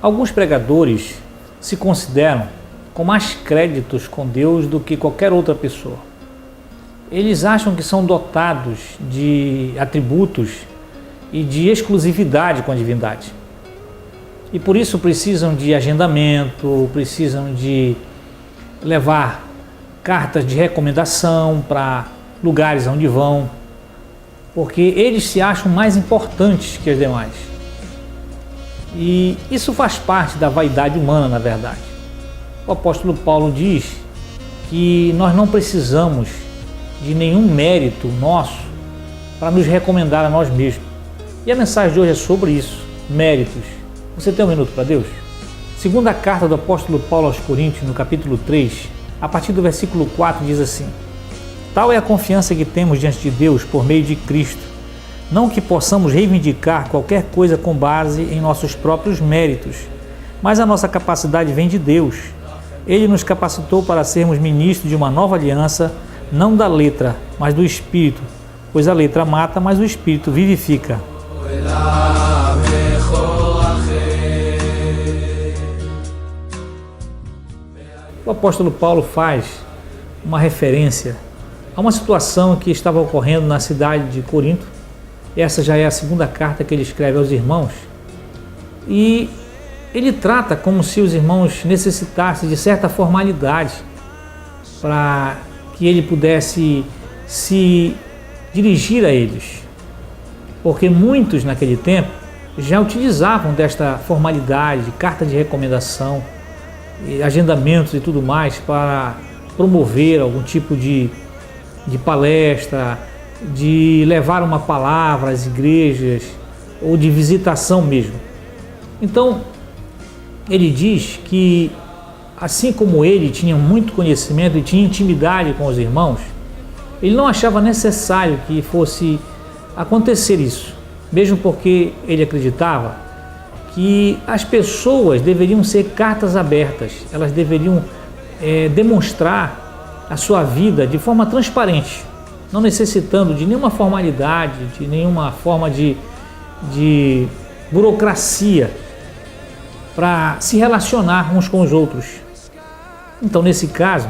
Alguns pregadores se consideram com mais créditos com Deus do que qualquer outra pessoa. Eles acham que são dotados de atributos e de exclusividade com a divindade. E por isso precisam de agendamento, precisam de levar cartas de recomendação para lugares onde vão, porque eles se acham mais importantes que os demais. E isso faz parte da vaidade humana, na verdade. O apóstolo Paulo diz que nós não precisamos de nenhum mérito nosso para nos recomendar a nós mesmos. E a mensagem de hoje é sobre isso, méritos. Você tem um minuto para Deus? Segunda carta do apóstolo Paulo aos Coríntios, no capítulo 3, a partir do versículo 4, diz assim: Tal é a confiança que temos diante de Deus por meio de Cristo, não que possamos reivindicar qualquer coisa com base em nossos próprios méritos, mas a nossa capacidade vem de Deus. Ele nos capacitou para sermos ministros de uma nova aliança, não da letra, mas do Espírito, pois a letra mata, mas o Espírito vivifica. O apóstolo Paulo faz uma referência a uma situação que estava ocorrendo na cidade de Corinto. Essa já é a segunda carta que ele escreve aos irmãos. E ele trata como se os irmãos necessitassem de certa formalidade para que ele pudesse se dirigir a eles. Porque muitos naquele tempo já utilizavam desta formalidade, carta de recomendação, agendamentos e tudo mais para promover algum tipo de palestra, de levar uma palavra às igrejas ou de visitação mesmo. Então, ele diz que assim como ele tinha muito conhecimento e tinha intimidade com os irmãos, ele não achava necessário que fosse acontecer isso, mesmo porque ele acreditava que as pessoas deveriam ser cartas abertas, elas deveriam demonstrar a sua vida de forma transparente, não necessitando de nenhuma formalidade, de nenhuma forma de burocracia para se relacionar uns com os outros. Então, nesse caso,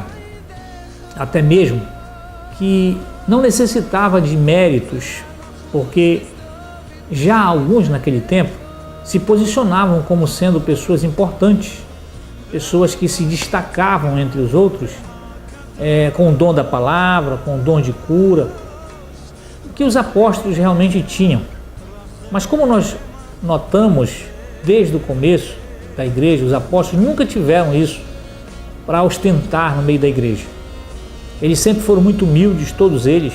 até mesmo que não necessitava de méritos, porque já alguns naquele tempo se posicionavam como sendo pessoas importantes, pessoas que se destacavam entre os outros, com o dom da palavra, com o dom de cura, que os apóstolos realmente tinham. Mas como nós notamos desde o começo da igreja, os apóstolos nunca tiveram isso para ostentar no meio da igreja. Eles sempre foram muito humildes, todos eles,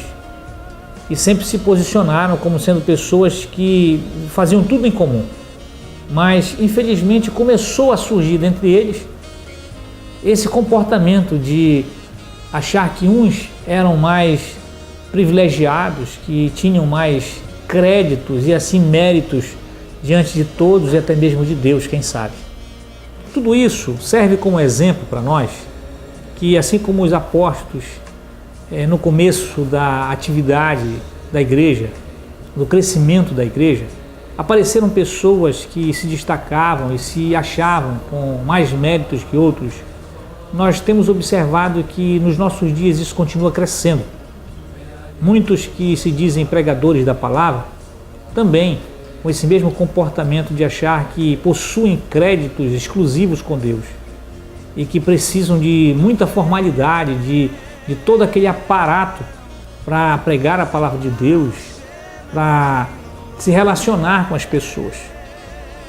e sempre se posicionaram como sendo pessoas que faziam tudo em comum. Mas, infelizmente, começou a surgir dentre eles esse comportamento de achar que uns eram mais privilegiados, que tinham mais créditos e assim méritos diante de todos e até mesmo de Deus, quem sabe. Tudo isso serve como exemplo para nós que, assim como os apóstolos no começo da atividade da igreja, do crescimento da igreja, apareceram pessoas que se destacavam e se achavam com mais méritos que outros. Nós temos observado que nos nossos dias isso continua crescendo. Muitos que se dizem pregadores da palavra também com esse mesmo comportamento de achar que possuem créditos exclusivos com Deus e que precisam de muita formalidade, de todo aquele aparato para pregar a palavra de Deus, para se relacionar com as pessoas.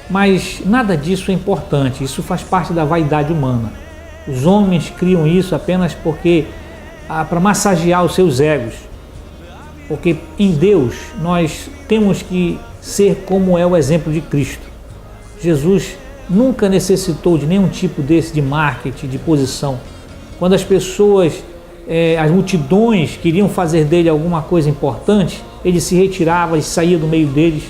Mas nada disso é importante, isso faz parte da vaidade humana. Os homens criam isso apenas para massagear os seus egos, porque em Deus nós temos que ser como é o exemplo de Cristo. Jesus nunca necessitou de nenhum tipo desse de marketing, de posição. Quando as pessoas, as multidões queriam fazer dele alguma coisa importante, ele se retirava e saía do meio deles.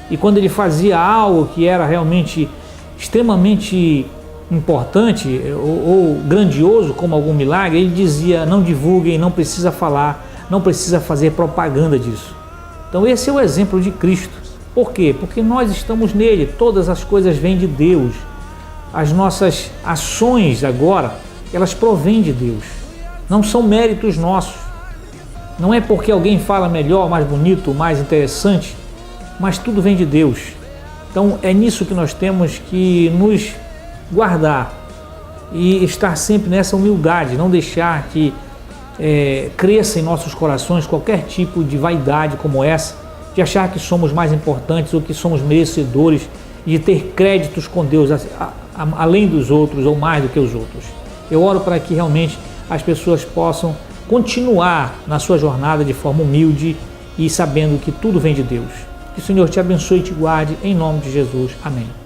E quando ele fazia algo que era realmente extremamente importante ou grandioso, como algum milagre, ele dizia: não divulguem, não precisa falar, não precisa fazer propaganda disso. Então esse é o exemplo de Cristo. Por quê? Porque nós estamos nele, todas as coisas vêm de Deus. As nossas ações agora, elas provêm de Deus. Não são méritos nossos. Não é porque alguém fala melhor, mais bonito, mais interessante, mas tudo vem de Deus. Então é nisso que nós temos que nos guardar e estar sempre nessa humildade, não deixar que cresça em nossos corações qualquer tipo de vaidade como essa, de achar que somos mais importantes ou que somos merecedores de ter créditos com Deus além dos outros ou mais do que os outros. Eu oro para que realmente as pessoas possam continuar na sua jornada de forma humilde e sabendo que tudo vem de Deus. Que o Senhor te abençoe e te guarde, em nome de Jesus. Amém.